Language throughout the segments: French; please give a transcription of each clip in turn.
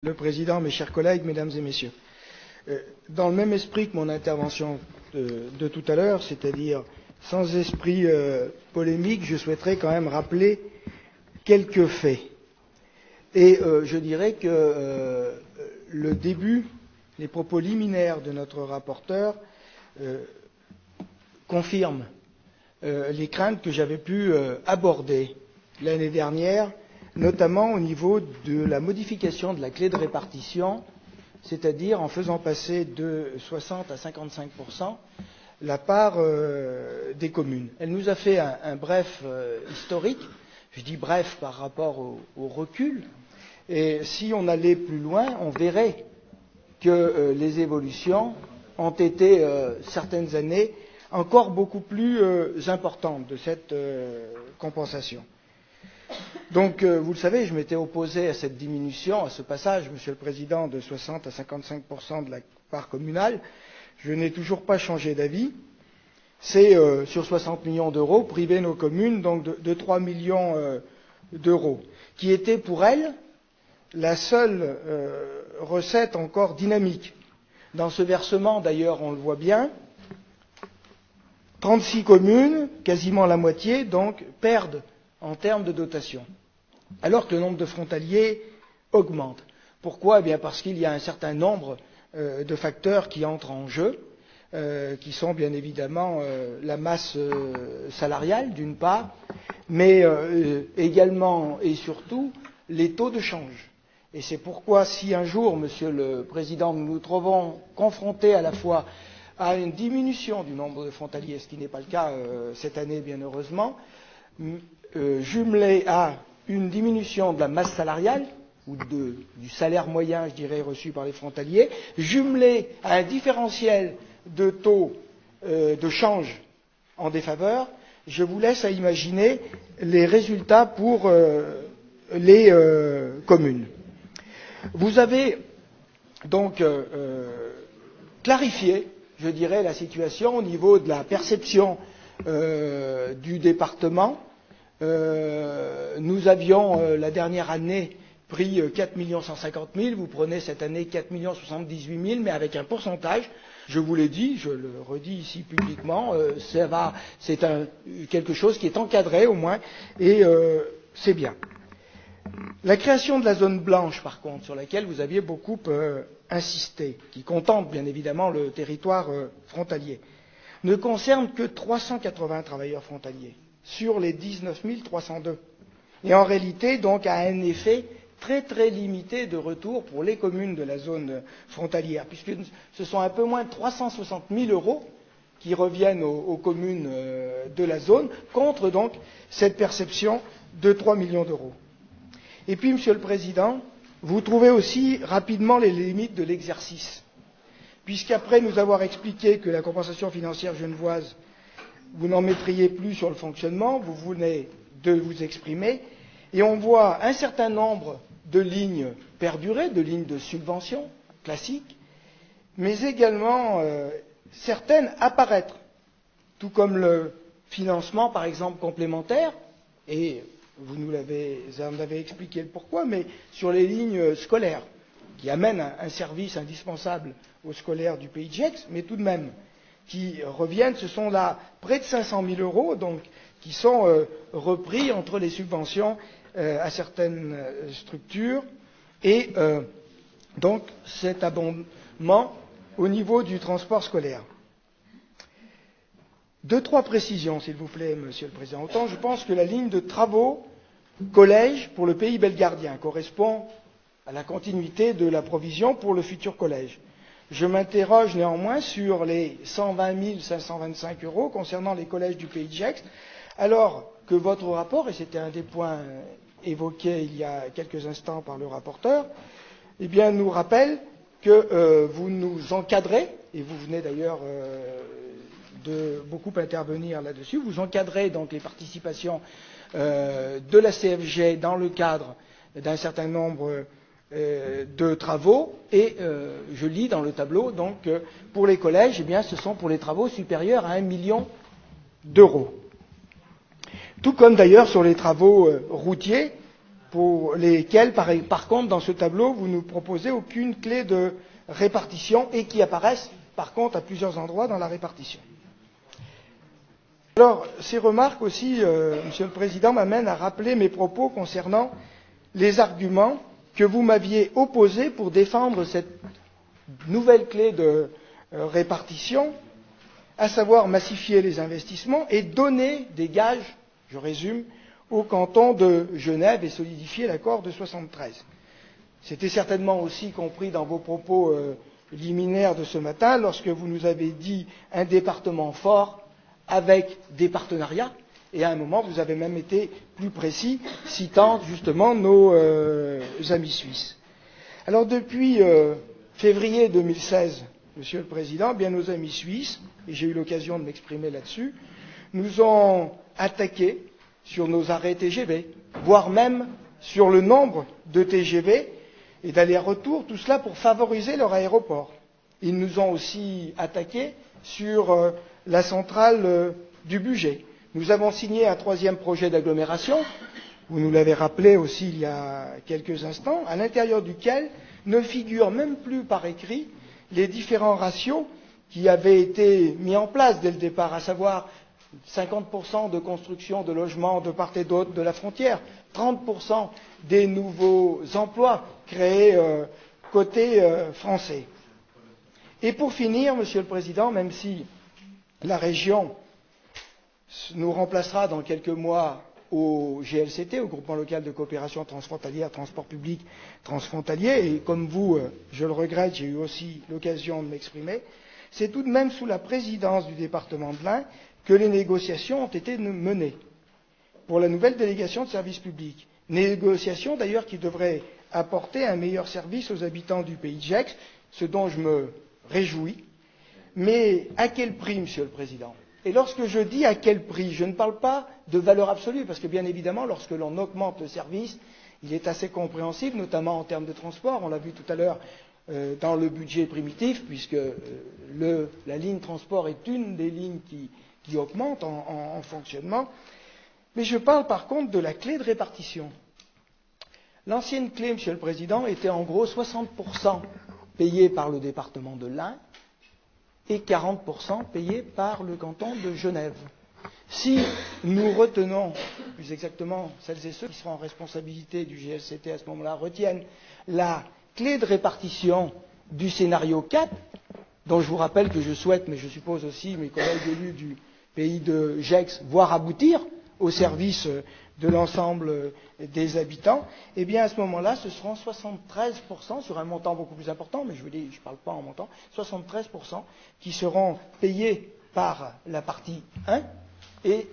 Le Président, mes chers collègues, Mesdames et Messieurs, dans le même esprit que mon intervention de tout à l'heure, c'est-à-dire sans esprit polémique, je souhaiterais quand même rappeler quelques faits. Et je dirais que le début, les propos liminaires de notre rapporteur confirment les craintes que j'avais pu aborder l'année dernière, notamment au niveau de la modification de la clé de répartition, c'est-à-dire en faisant passer de 60 à 55% la part des communes. Elle nous a fait un bref historique, je dis bref par rapport au recul, et si on allait plus loin, on verrait que les évolutions ont été certaines années encore beaucoup plus importantes de cette compensation. Donc, vous le savez, je m'étais opposé à cette diminution, à ce passage, Monsieur le Président, de 60 à 55% de la part communale. Je n'ai toujours pas changé d'avis. C'est sur 60 millions d'euros, priver nos communes donc de 3 millions d'euros, qui était pour elles la seule recette encore dynamique. Dans ce versement, d'ailleurs, on le voit bien, 36 communes, quasiment la moitié, donc, perdent en termes de dotation, alors que le nombre de frontaliers augmente. Pourquoi ? Eh bien parce qu'il y a un certain nombre de facteurs qui entrent en jeu, qui sont bien évidemment la masse salariale d'une part, mais également et surtout les taux de change. Et c'est pourquoi si un jour, Monsieur le Président, nous nous trouvons confrontés à la fois à une diminution du nombre de frontaliers, ce qui n'est pas le cas cette année bien heureusement, jumelé à une diminution de la masse salariale, ou du salaire moyen, je dirais, reçu par les frontaliers, jumelé à un différentiel de taux de change en défaveur, je vous laisse à imaginer les résultats pour les communes. Vous avez donc clarifié, je dirais, la situation au niveau de la perception du département. Nous avions la dernière année pris 4 150 000, vous prenez cette année 4 078 000, mais avec un pourcentage, je vous l'ai dit, je le redis ici publiquement, c'est quelque chose qui est encadré au moins, et c'est bien. La création de la zone blanche, par contre, sur laquelle vous aviez beaucoup insisté, qui contemple bien évidemment le territoire frontalier, ne concerne que 380 travailleurs frontaliers sur les 19 302. Et en réalité, donc, a un effet très très limité de retour pour les communes de la zone frontalière, puisque ce sont un peu moins de 360 000 euros qui reviennent aux communes de la zone, contre donc cette perception de 3 millions d'euros. Et puis, Monsieur le Président, vous trouvez aussi rapidement les limites de l'exercice, puisqu'après nous avoir expliqué que la compensation financière genevoise, vous n'en mettriez plus sur le fonctionnement, vous venez de vous exprimer, et on voit un certain nombre de lignes perdurer, de lignes de subvention classiques, mais également certaines apparaître, tout comme le financement, par exemple, complémentaire, et vous en avez expliqué le pourquoi, mais sur les lignes scolaires, qui amènent un service indispensable aux scolaires du Pays de Gex, mais tout de même, qui reviennent, ce sont là près de 500 000 euros, donc, qui sont repris entre les subventions à certaines structures et donc cet abondement au niveau du transport scolaire. Trois précisions, s'il vous plaît, Monsieur le Président. Autant je pense que la ligne de travaux collège pour le pays belgardien correspond à la continuité de la provision pour le futur collège. Je m'interroge néanmoins sur les 120 525 euros concernant les collèges du Pays de Gex, alors que votre rapport, et c'était un des points évoqués il y a quelques instants par le rapporteur, eh bien, nous rappelle que vous nous encadrez, et vous venez d'ailleurs de beaucoup intervenir là-dessus, vous encadrez donc les participations de la CFG dans le cadre d'un certain nombre de travaux, et je lis dans le tableau donc pour les collèges, eh bien, ce sont pour les travaux supérieurs à 1 million d'euros. Tout comme d'ailleurs sur les travaux routiers, pour lesquels, par contre, dans ce tableau, vous ne proposez aucune clé de répartition et qui apparaissent, par contre, à plusieurs endroits dans la répartition. Alors, ces remarques aussi, Monsieur le Président, m'amènent à rappeler mes propos concernant les arguments que vous m'aviez opposés pour défendre cette nouvelle clé de répartition, à savoir massifier les investissements et donner des gages, je résume, au canton de Genève et solidifier l'accord de 73. C'était certainement aussi compris dans vos propos liminaires de ce matin, lorsque vous nous avez dit un département fort avec des partenariats, et à un moment vous avez même été plus précis, citant justement nos amis suisses. Alors depuis février 2016, Monsieur le Président, bien nos amis suisses, et j'ai eu l'occasion de m'exprimer là-dessus, nous ont attaqué sur nos arrêts TGV, voire même sur le nombre de TGV et d'allers-retours, tout cela pour favoriser leur aéroport. Ils nous ont aussi attaqués sur la centrale du budget. Nous avons signé un troisième projet d'agglomération, vous nous l'avez rappelé aussi il y a quelques instants, à l'intérieur duquel ne figurent même plus par écrit les différents ratios qui avaient été mis en place dès le départ, à savoir 50% de construction de logements de part et d'autre de la frontière, 30% des nouveaux emplois créés côté français. Et pour finir, Monsieur le Président, même si la région nous remplacera dans quelques mois au GLCT, au Groupement local de coopération transfrontalière, transport public transfrontalier, et comme vous, je le regrette, j'ai eu aussi l'occasion de m'exprimer, c'est tout de même sous la présidence du département de l'Ain que les négociations ont été menées pour la nouvelle délégation de service public. Négociations d'ailleurs qui devraient apporter un meilleur service aux habitants du pays de Gex, ce dont je me réjouis. Mais à quel prix, Monsieur le Président? Et lorsque je dis à quel prix, je ne parle pas de valeur absolue, parce que bien évidemment, lorsque l'on augmente le service, il est assez compréhensible, notamment en termes de transport. On l'a vu tout à l'heure dans le budget primitif, puisque la ligne transport est une des lignes qui augmente en fonctionnement. Mais je parle par contre de la clé de répartition. L'ancienne clé, Monsieur le Président, était en gros 60% payée par le département de l'Ain et 40% payés par le canton de Genève. Si nous retenons, plus exactement celles et ceux qui seront en responsabilité du GLCT à ce moment-là, retiennent la clé de répartition du scénario 4, dont je vous rappelle que je souhaite, mais je suppose aussi mes collègues élus du pays de Gex, voir aboutir au service de l'ensemble des habitants, eh bien à ce moment-là, ce seront 73% sur un montant beaucoup plus important, mais je ne parle pas en montant, 73% qui seront payés par la partie 1 et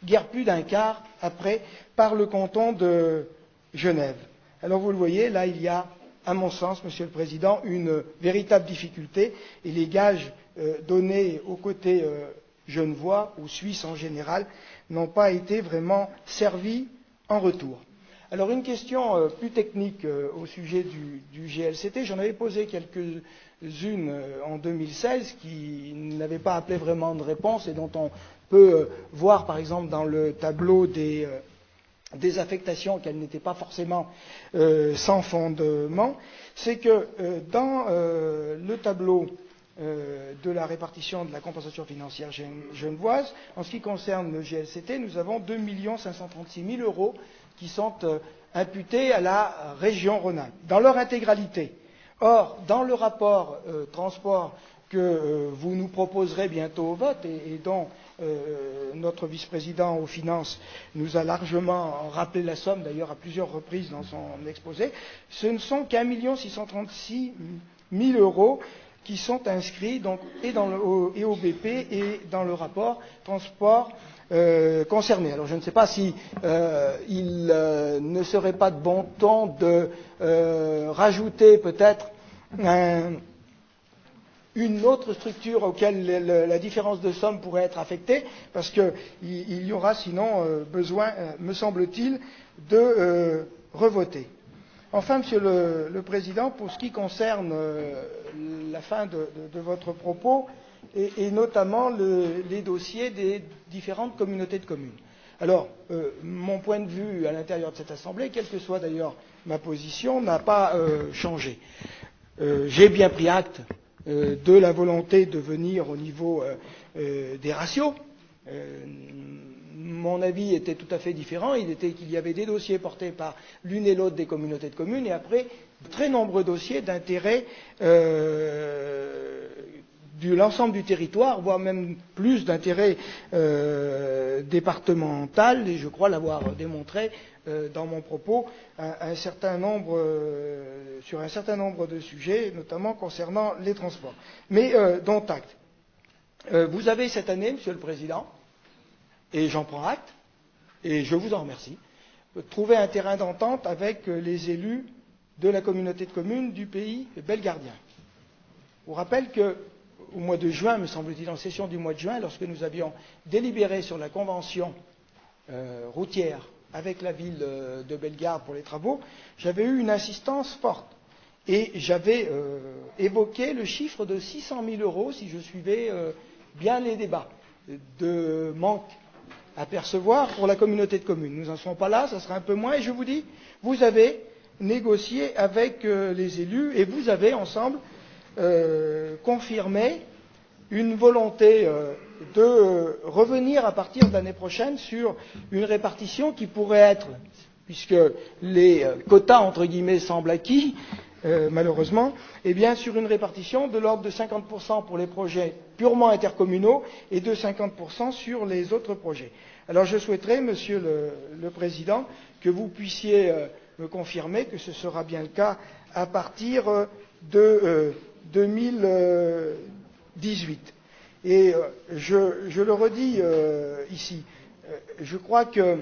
guère plus d'un quart après par le canton de Genève. Alors vous le voyez, là il y a, à mon sens, Monsieur le Président, une véritable difficulté et les gages donnés aux côtés genevois ou suisses en général n'ont pas été vraiment servis en retour. Alors une question plus technique au sujet du GLCT, j'en avais posé quelques-unes en 2016 qui n'avaient pas appelé vraiment de réponse et dont on peut voir par exemple dans le tableau des affectations qu'elles n'étaient pas forcément sans fondement, c'est que dans le tableau de la répartition de la compensation financière genevoise, en ce qui concerne le GLCT, nous avons 2 536 000 euros qui sont imputés à la région Rhône-Alpes, dans leur intégralité. Or, dans le rapport transport que vous nous proposerez bientôt au vote et dont notre vice-président aux finances nous a largement rappelé la somme, d'ailleurs à plusieurs reprises dans son exposé, ce ne sont qu'1 636 000 euros qui sont inscrits donc, et au BP et dans le rapport transport concerné. Alors je ne sais pas si il ne serait pas de bon ton de rajouter peut-être une autre structure auquel la différence de somme pourrait être affectée, parce qu'il y aura sinon besoin, me semble-t-il, de revoter. Enfin, Monsieur le Président, pour ce qui concerne la fin de votre propos, et notamment les dossiers des différentes communautés de communes. Alors, mon point de vue à l'intérieur de cette Assemblée, quelle que soit d'ailleurs ma position, n'a pas changé. J'ai bien pris acte de la volonté de venir au niveau des ratios. Mon avis était tout à fait différent. Il était qu'il y avait des dossiers portés par l'une et l'autre des communautés de communes et après de très nombreux dossiers d'intérêt de l'ensemble du territoire, voire même plus d'intérêt départemental, et je crois l'avoir démontré dans mon propos, sur un certain nombre de sujets, notamment concernant les transports. Mais dont acte. Vous avez cette année, Monsieur le Président, et j'en prends acte, et je vous en remercie, trouvé un terrain d'entente avec les élus de la communauté de communes du pays belgardien. Je vous rappelle que au mois de juin, me semble-t-il, en session du mois de juin, lorsque nous avions délibéré sur la convention routière avec la ville de Bellegarde pour les travaux, j'avais eu une insistance forte. Et j'avais évoqué le chiffre de 600 000 €, si je suivais bien les débats, de manque à percevoir pour la communauté de communes. Nous n'en sommes pas là, ça sera un peu moins, et je vous dis, vous avez négocié avec les élus et vous avez ensemble confirmé une volonté de revenir à partir de l'année prochaine sur une répartition qui pourrait être, puisque les quotas entre guillemets semblent acquis, malheureusement, eh bien sur une répartition de l'ordre de 50% pour les projets purement intercommunaux et de 50% sur les autres projets. Alors je souhaiterais, Monsieur le Président, que vous puissiez me confirmer que ce sera bien le cas à partir de 2018. Et je le redis ici, je crois que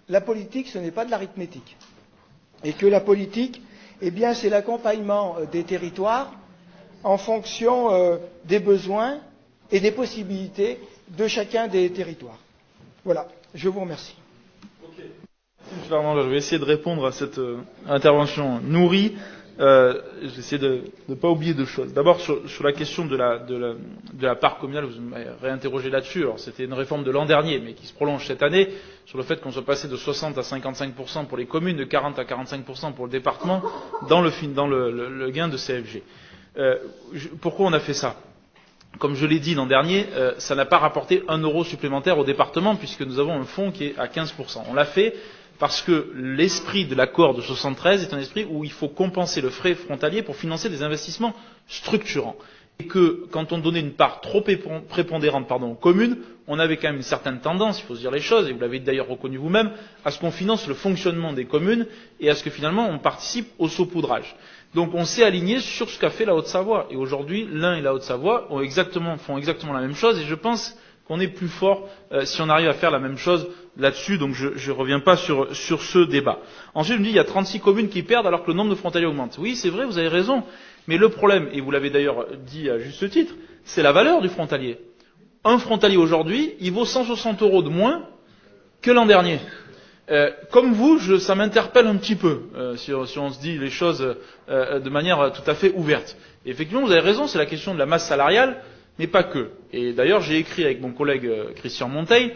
la politique, ce n'est pas de l'arithmétique. Et que la politique, eh bien, c'est l'accompagnement des territoires en fonction des besoins et des possibilités de chacun des territoires. Voilà, je vous remercie. Okay. Merci, M. Larmange. Je vais essayer de répondre à cette intervention nourrie. J'essaie de ne pas oublier deux choses. D'abord, sur la question de la part communale, vous m'avez réinterrogé là-dessus. Alors, c'était une réforme de l'an dernier, mais qui se prolonge cette année, sur le fait qu'on soit passé de 60 à 55% pour les communes, de 40 à 45% pour le département, dans le gain de CFG. Pourquoi on a fait ça? Comme je l'ai dit l'an dernier, ça n'a pas rapporté 1 € supplémentaire au département, puisque nous avons un fonds qui est à 15%. On l'a fait parce que l'esprit de l'accord de 73 est un esprit où il faut compenser le frais frontalier pour financer des investissements structurants. Et que, quand on donnait une part trop prépondérante aux communes, on avait quand même une certaine tendance, il faut se dire les choses, et vous l'avez d'ailleurs reconnu vous-même, à ce qu'on finance le fonctionnement des communes et à ce que finalement on participe au saupoudrage. Donc on s'est aligné sur ce qu'a fait la Haute-Savoie. Et aujourd'hui, l'Ain et la Haute-Savoie font exactement la même chose, et je pense qu'on est plus fort si on arrive à faire la même chose là-dessus, donc je ne reviens pas sur ce débat. Ensuite, je me dis, il y a 36 communes qui perdent alors que le nombre de frontaliers augmente. Oui, c'est vrai, vous avez raison, mais le problème, et vous l'avez d'ailleurs dit à juste titre, c'est la valeur du frontalier. Un frontalier aujourd'hui, il vaut 160 € de moins que l'an dernier. Comme vous, ça m'interpelle un petit peu, si on se dit les choses de manière tout à fait ouverte. Et effectivement, vous avez raison, c'est la question de la masse salariale, mais pas que. Et d'ailleurs, j'ai écrit avec mon collègue Christian Monteil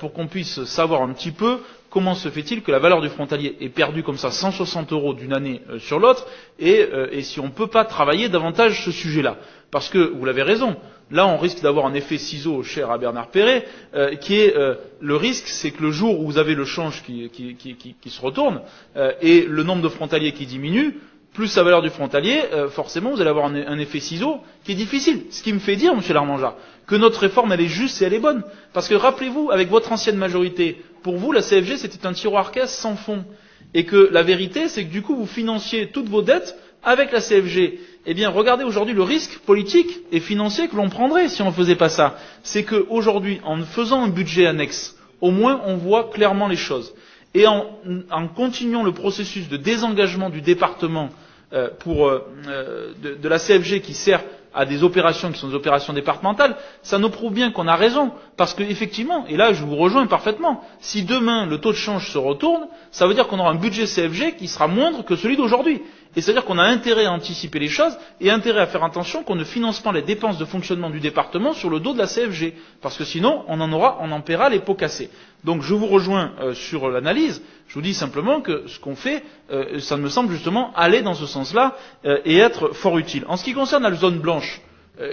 pour qu'on puisse savoir un petit peu comment se fait-il que la valeur du frontalier est perdue comme ça 160 € d'une année sur l'autre, et si on ne peut pas travailler davantage ce sujet-là. Parce que, vous l'avez raison, là on risque d'avoir un effet ciseau cher à Bernard Perret, qui est le risque, c'est que le jour où vous avez le change qui se retourne, et le nombre de frontaliers qui diminue, plus la valeur du frontalier, forcément vous allez avoir un effet ciseau qui est difficile. Ce qui me fait dire, M. Larmange, que notre réforme elle est juste et elle est bonne. Parce que rappelez-vous, avec votre ancienne majorité, pour vous la CFG c'était un tiroir caisse sans fond. Et que la vérité c'est que du coup vous financiez toutes vos dettes avec la CFG. Eh bien regardez aujourd'hui le risque politique et financier que l'on prendrait si on ne faisait pas ça. C'est qu'aujourd'hui, en faisant un budget annexe, au moins on voit clairement les choses. Et en continuant le processus de désengagement du département de la CFG qui sert à des opérations qui sont des opérations départementales, ça nous prouve bien qu'on a raison. Parce qu'effectivement, et là je vous rejoins parfaitement, si demain le taux de change se retourne, ça veut dire qu'on aura un budget CFG qui sera moindre que celui d'aujourd'hui. Et c'est-à-dire qu'on a intérêt à anticiper les choses et intérêt à faire attention qu'on ne finance pas les dépenses de fonctionnement du département sur le dos de la CFG. Parce que sinon, on en paiera les pots cassés. Donc je vous rejoins sur l'analyse. Je vous dis simplement que ce qu'on fait, ça me semble justement aller dans ce sens-là et être fort utile. En ce qui concerne la zone blanche,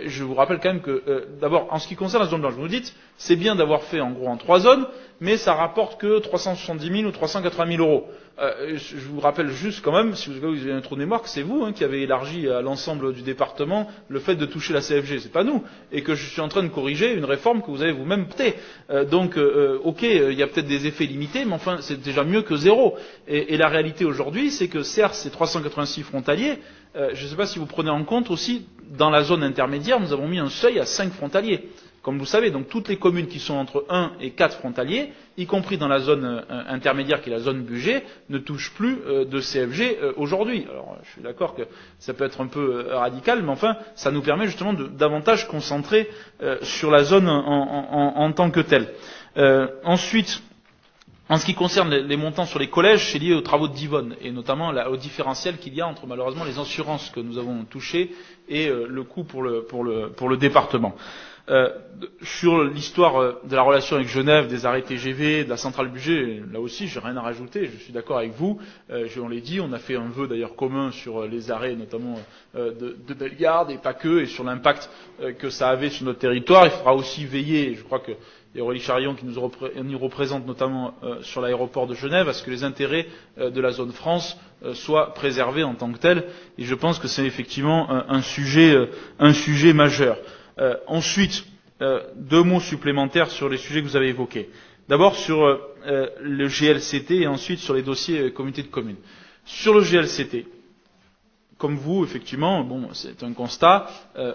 je vous rappelle quand même que, d'abord, en ce qui concerne la zone blanche, vous nous dites, c'est bien d'avoir fait en gros en 3 zones, mais ça rapporte que 370 000 ou 380 000 euros. Je vous rappelle juste quand même, si vous avez un trou de mémoire, que c'est vous qui avez élargi à l'ensemble du département le fait de toucher la CFG, c'est pas nous, et que je suis en train de corriger une réforme que vous avez vous-même portée. Ok, il y a peut-être des effets limités, mais enfin, c'est déjà mieux que zéro. Et la réalité aujourd'hui, c'est que certes, ces 386 frontaliers, je ne sais pas si vous prenez en compte aussi, dans la zone intermédiaire, nous avons mis un seuil à 5 frontaliers. Comme vous savez, donc toutes les communes qui sont entre 1 et 4 frontaliers, y compris dans la zone intermédiaire qui est la zone budget, ne touchent plus de CFG aujourd'hui. Alors je suis d'accord que ça peut être un peu radical, mais enfin, ça nous permet justement de davantage concentrer sur la zone en tant que telle. Ensuite, en ce qui concerne les montants sur les collèges, c'est lié aux travaux de Divonne, et notamment au différentiel qu'il y a entre malheureusement les assurances que nous avons touchées et le coût pour le département. Sur l'histoire de la relation avec Genève, des arrêts TGV, de la centrale budget, là aussi, j'ai rien à rajouter, je suis d'accord avec vous. On l'a dit, on a fait un vœu d'ailleurs commun sur les arrêts, notamment de Bellegarde, et pas que, et sur l'impact que ça avait sur notre territoire. Il faudra aussi veiller, et je crois que et Aurélie Charillon qui nous représente notamment sur l'aéroport de Genève, à ce que les intérêts de la zone France soient préservés en tant que tels. Et je pense que c'est effectivement un sujet majeur. Ensuite, 2 mots supplémentaires sur les sujets que vous avez évoqués. D'abord sur le GLCT et ensuite sur les dossiers communauté de communes. Sur le GLCT, comme vous, effectivement, bon, c'est un constat.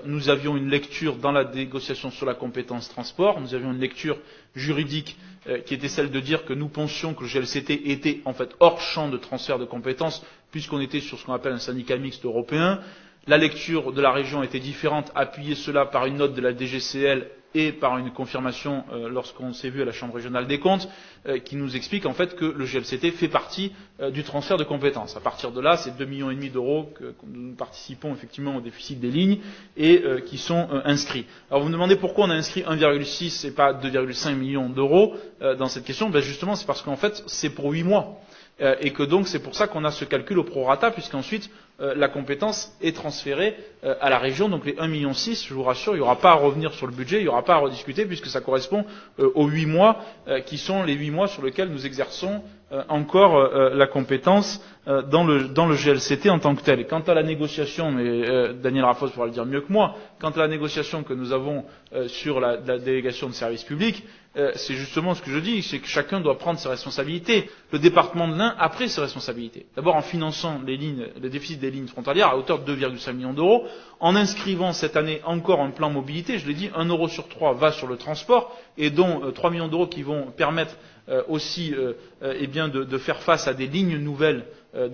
Nous avions une lecture dans la négociation sur la compétence transport. Nous avions une lecture juridique qui était celle de dire que nous pensions que le GLCT était en fait hors champ de transfert de compétences puisqu'on était sur ce qu'on appelle un syndicat mixte européen. La lecture de la région était différente, appuyée cela par une note de la DGCL et par une confirmation lorsqu'on s'est vu à la Chambre régionale des comptes, qui nous explique en fait que le GLCT fait partie du transfert de compétences. À partir de là, c'est 2,5 millions d'euros que nous participons effectivement au déficit des lignes et qui sont inscrits. Alors vous me demandez pourquoi on a inscrit 1,6 et pas 2,5 millions d'euros dans cette question. Ben justement, c'est parce qu'en fait, c'est pour 8 mois. Et que donc c'est pour ça qu'on a ce calcul au prorata, puisqu'ensuite la compétence est transférée à la région. Donc les 1,6 million, je vous rassure, il n'y aura pas à revenir sur le budget, il n'y aura pas à rediscuter, puisque ça correspond aux 8 mois qui sont les 8 mois sur lesquels nous exerçons encore la compétence dans le GLCT en tant que tel. Et quant à la négociation, mais Daniel Rafos pourra le dire mieux que moi, quant à la négociation que nous avons sur la délégation de services publics, c'est justement ce que je dis, c'est que chacun doit prendre ses responsabilités. Le département de l'Ain a pris ses responsabilités. D'abord en finançant le déficit des lignes frontalières à hauteur de 2,5 millions d'euros, en inscrivant cette année encore un plan mobilité, je l'ai dit, 1 euro sur 3 va sur le transport, et dont 3 millions d'euros qui vont permettre aussi de faire face à des lignes nouvelles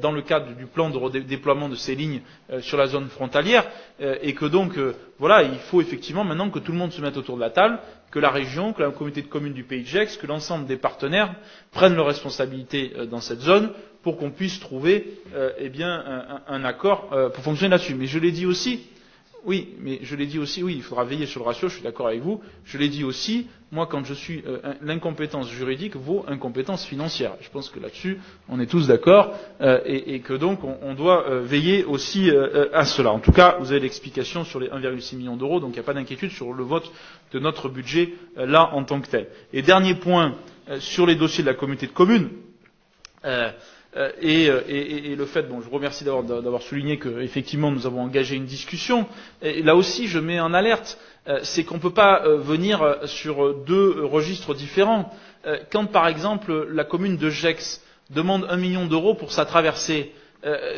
dans le cadre du plan de déploiement de ces lignes sur la zone frontalière, et que donc voilà, il faut effectivement maintenant que tout le monde se mette autour de la table, que la région, que la communauté de communes du Pays de Gex, que l'ensemble des partenaires prennent leurs responsabilités dans cette zone pour qu'on puisse trouver un accord pour fonctionner là-dessus. Mais je l'ai dit aussi, oui, il faudra veiller sur le ratio, je suis d'accord avec vous. Je l'ai dit aussi, moi quand je suis l'incompétence juridique vaut incompétence financière. Je pense que là-dessus, on est tous d'accord et que donc on doit veiller aussi à cela. En tout cas, vous avez l'explication sur les 1,6 million d'euros, donc il n'y a pas d'inquiétude sur le vote de notre budget là en tant que tel. Et dernier point sur les dossiers de la communauté de communes. Et le fait, bon, je vous remercie d'avoir souligné que effectivement nous avons engagé une discussion. Et là aussi, je mets en alerte, c'est qu'on ne peut pas venir sur 2 registres différents. Quand, par exemple, la commune de Gex demande 1 million d'euros pour sa traversée,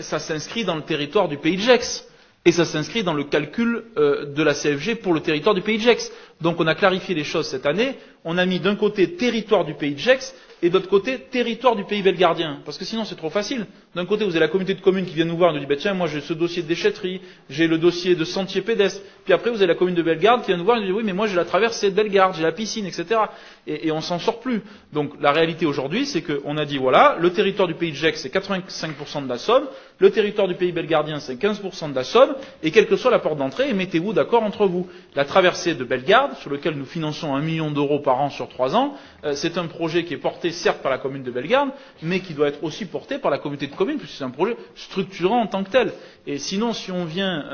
ça s'inscrit dans le territoire du Pays de Gex. Et ça s'inscrit dans le calcul de la CFG pour le territoire du Pays de Gex. Donc on a clarifié les choses cette année. On a mis d'un côté territoire du Pays de Gex et d'autre côté, territoire du pays belgardien. Parce que sinon, c'est trop facile. D'un côté, vous avez la communauté de communes qui vient nous voir et nous dit, bah, tiens, moi, j'ai ce dossier de déchetterie, j'ai le dossier de sentier pédestre. Puis après, vous avez la commune de Bellegarde qui vient nous voir et nous dit, oui, mais moi, j'ai la traversée de Bellegarde, j'ai la piscine, etc. Et on s'en sort plus. Donc, la réalité aujourd'hui, c'est qu'on a dit, voilà, le territoire du pays de Gex, c'est 85% de la Somme, le territoire du pays belgardien, c'est 15% de la Somme, et quelle que soit la porte d'entrée, mettez-vous d'accord entre vous. La traversée de Bellegarde, sur lequel nous finançons 1 million d'euros par an sur 3 ans, c'est un projet qui est porté certes par la commune de Bellegarde, mais qui doit être aussi porté par la communauté de communes, puisque c'est un projet structurant en tant que tel. Et sinon, si on vient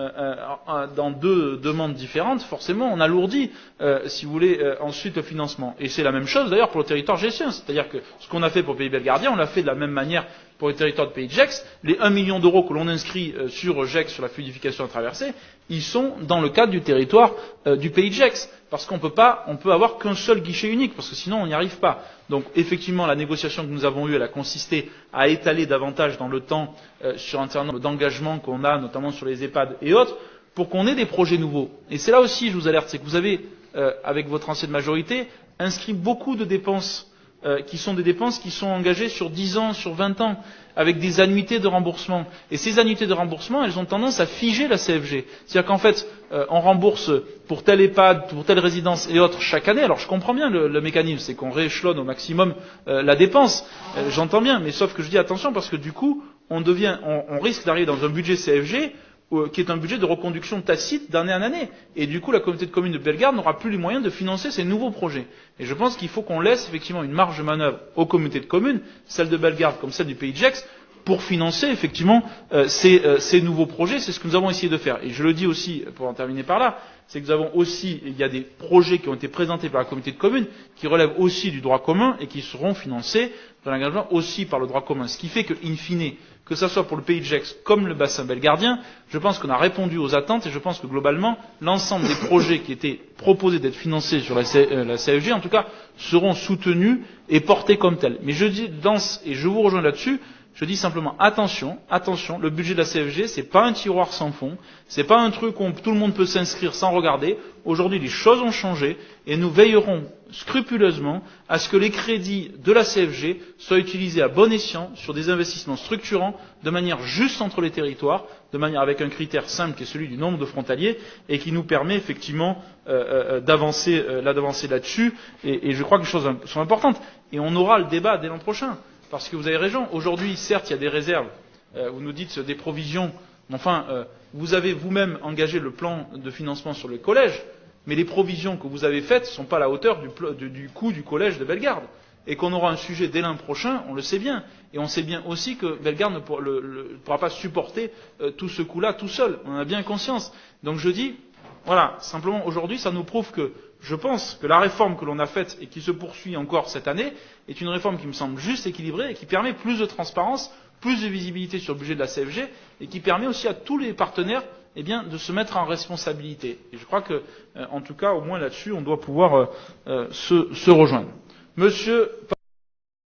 dans deux demandes différentes, forcément, on alourdit, si vous voulez, ensuite le financement. Et c'est la même chose d'ailleurs pour le territoire gessien. C'est-à-dire que ce qu'on a fait pour le pays belgardien, on l'a fait de la même manière pour le territoire du pays de Gex. Les 1 million d'euros que l'on inscrit sur Gex, sur la fluidification à traversée, ils sont dans le cadre du territoire du pays de Gex. Parce qu'on peut avoir qu'un seul guichet unique, parce que sinon on n'y arrive pas. Donc effectivement, la négociation que nous avons eue, elle a consisté à étaler davantage dans le temps sur un certain nombre d'engagements qu'on a, notamment sur les EHPAD et autres, pour qu'on ait des projets nouveaux. Et c'est là aussi, je vous alerte, c'est que vous avez, avec votre ancienne majorité, inscrit beaucoup de dépenses qui sont des dépenses qui sont engagées sur 10 ans, sur 20 ans, avec des annuités de remboursement. Et ces annuités de remboursement, elles ont tendance à figer la CFG. C'est-à-dire qu'en fait, on rembourse pour tel EHPAD, pour telle résidence et autres chaque année. Alors je comprends bien le mécanisme, c'est qu'on rééchelonne au maximum la dépense. J'entends bien, mais sauf que je dis attention parce que du coup, on risque d'arriver dans un budget CFG qui est un budget de reconduction tacite d'année en année. Et du coup, la communauté de communes de Bellegarde n'aura plus les moyens de financer ces nouveaux projets. Et je pense qu'il faut qu'on laisse effectivement une marge de manœuvre aux communautés de communes, celle de Bellegarde comme celle du pays de Gex, pour financer effectivement ces nouveaux projets. C'est ce que nous avons essayé de faire. Et je le dis aussi, pour en terminer par là, c'est que nous avons aussi, il y a des projets qui ont été présentés par la communauté de communes, qui relèvent aussi du droit commun et qui seront financés dans l'engagement aussi par le droit commun. Ce qui fait que, in fine, que ce soit pour le pays de Gex comme le bassin belgardien, je pense qu'on a répondu aux attentes et je pense que globalement, l'ensemble des projets qui étaient proposés d'être financés sur la CFG, en tout cas, seront soutenus et portés comme tels. Mais je dis, et je vous rejoins là-dessus, je dis simplement attention, le budget de la CFG, c'est pas un tiroir sans fond, c'est pas un truc où tout le monde peut s'inscrire sans regarder. Aujourd'hui, les choses ont changé et nous veillerons scrupuleusement à ce que les crédits de la CFG soient utilisés à bon escient sur des investissements structurants, de manière juste entre les territoires, de manière avec un critère simple qui est celui du nombre de frontaliers et qui nous permet effectivement d'avancer là-dessus. Et je crois que les choses sont importantes. Et on aura le débat dès l'an prochain. Parce que vous avez raison, aujourd'hui, certes, il y a des réserves, vous nous dites des provisions, mais enfin, vous avez vous-même engagé le plan de financement sur le collège, mais les provisions que vous avez faites ne sont pas à la hauteur du coût du collège de Bellegarde. Et qu'on aura un sujet dès l'an prochain, on le sait bien. Et on sait bien aussi que Bellegarde ne pourra pas supporter tout ce coût-là tout seul. On en a bien conscience. Donc je dis, voilà, simplement aujourd'hui, ça nous prouve que je pense que la réforme que l'on a faite et qui se poursuit encore cette année est une réforme qui me semble juste, équilibrée et qui permet plus de transparence, plus de visibilité sur le budget de la CFG et qui permet aussi à tous les partenaires de se mettre en responsabilité. Et je crois que, en tout cas, au moins là-dessus, on doit pouvoir se rejoindre. Monsieur